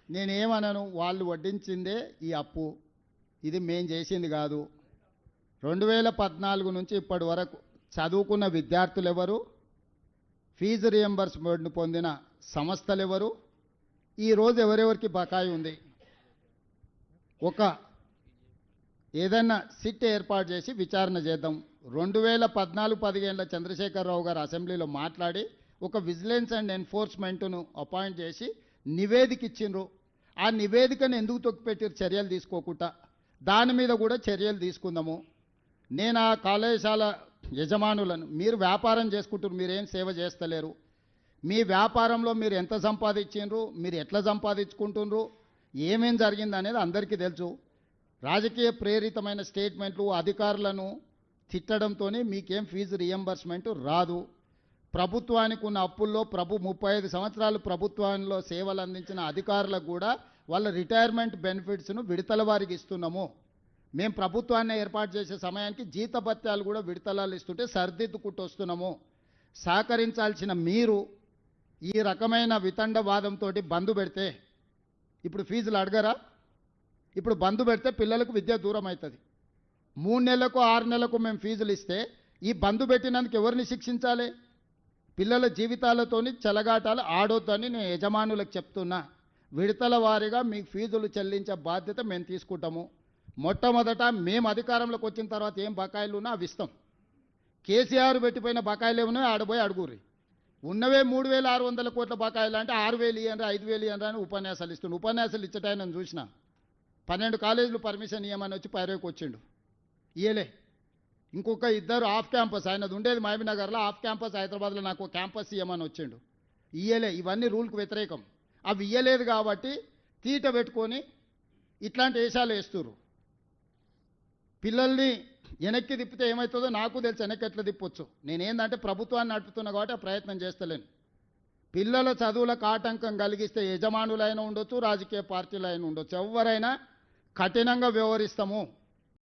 నేనేమనను, వాళ్ళు వడ్డించిందే ఈ అప్పు, ఇది మేం చేసింది కాదు. 2014 నుంచి ఇప్పటి వరకు చదువుకున్న విద్యార్థులు ఎవరు, ఫీజు రియంబర్స్మెంట్ పొందిన సంస్థలు ఎవరు, ఈరోజు ఎవరెవరికి బకాయి ఉంది, ఒక ఏదైనా సిట్ ఏర్పాటు చేసి విచారణ చేద్దాం. 2014-15 చంద్రశేఖరరావు గారు అసెంబ్లీలో మాట్లాడి ఒక విజిలెన్స్ అండ్ ఎన్ఫోర్స్మెంట్ను అపాయింట్ చేసి నివేదిక ఇచ్చిండ్రు. ఆ నివేదికను ఎందుకు తొక్కిపెట్టారు చర్యలు తీసుకోకుండా? దాని మీద కూడా చర్యలు తీసుకుందాము. నేను ఆ కళాశాల యజమానులను, మీరు వ్యాపారం చేసుకుంటారు, మీరేం సేవ చేస్తలేరు, మీ వ్యాపారంలో మీరు ఎంత సంపాదించిండ్రు, మీరు ఎట్లా సంపాదించుకుంటుండ్రు, ఏమేం జరిగింది అనేది అందరికీ తెలుసు. రాజకీయ ప్రేరితమైన స్టేట్మెంట్లు అధికారులను తిట్టడంతో మీకేం ఫీజు రియంబర్స్మెంట్ రాదు. ప్రభుత్వానికి ఉన్న అప్పుల్లో 35 సంవత్సరాలు ప్రభుత్వంలో సేవలు అందించిన అధికారులకు కూడా వాళ్ళ రిటైర్మెంట్ బెనిఫిట్స్ను విడతల వారికి ఇస్తున్నాము. మేము ప్రభుత్వాన్ని ఏర్పాటు చేసే సమయానికి జీతభత్యాలు కూడా విడతలాలు ఇస్తుంటే సరిదిద్దుకుంటూ వస్తున్నాము. సహకరించాల్సిన మీరు ఈ రకమైన వితండవాదంతో బంద్ పెడితే ఇప్పుడు ఫీజులు అడగరా? ఇప్పుడు బంద్ పెడితే పిల్లలకు విద్య దూరం అవుతుంది. 3 నెలలకు 6 నెలలకు మేము ఫీజులు ఇస్తే ఈ బంద్ పెట్టినందుకు ఎవరిని శిక్షించాలి? పిల్లల జీవితాలతోని చెలగాటాలు ఆడొద్దని నేను యజమానులకు చెప్తున్నా. విడతల వారీగా మీకు ఫీజులు చెల్లించే బాధ్యత మేము తీసుకుంటాము. మొట్టమొదట మేము అధికారంలోకి వచ్చిన తర్వాత ఏం బకాయిలు ఉన్నా అవి ఇస్తాం. కేసీఆర్ పెట్టిపోయిన బకాయిలు ఏమన్నా ఆడబోయి అడుగురి. ఉన్నవే 3,600 కోట్ల బకాయిలు అంటే 6,000 ఇవ్వండి 5,000 ఇవ్వండి అని ఉపన్యాసాలు ఇస్తుండు. ఉపన్యాసాలు ఇచ్చటాయని నేను చూసిన 12 కాలేజీలు పర్మిషన్ ఇవ్వమని వచ్చి పైరేకి వచ్చిండు, ఇయ్యలే. ఇంకొక 2 ఆఫ్ క్యాంపస్, ఆయనది ఉండేది మహబూబ్నగర్లో, ఆఫ్ క్యాంపస్ హైదరాబాద్లో నాకు క్యాంపస్ ఇవ్వమని వచ్చిండు, ఇయ్యలే. ఇవన్నీ రూల్కి వ్యతిరేకం. అవి ఇయ్యలేదు కాబట్టి తీట పెట్టుకొని ఇట్లాంటి వేషాలు వేస్తున్నారు. పిల్లల్ని వెనక్కి తిప్పితే ఏమవుతుందో నాకు తెలుసు, వెనక్కి ఎట్లా తిప్పొచ్చు. నేనేందంటే ప్రభుత్వాన్ని నడుపుతున్నా కాబట్టి ఆ ప్రయత్నం చేస్తలేను. పిల్లల చదువులకు ఆటంకం కలిగిస్తే యజమానులైనా ఉండొచ్చు, రాజకీయ పార్టీలైనా ఉండొచ్చు, ఎవరైనా కఠినంగా వ్యవహరిస్తాము.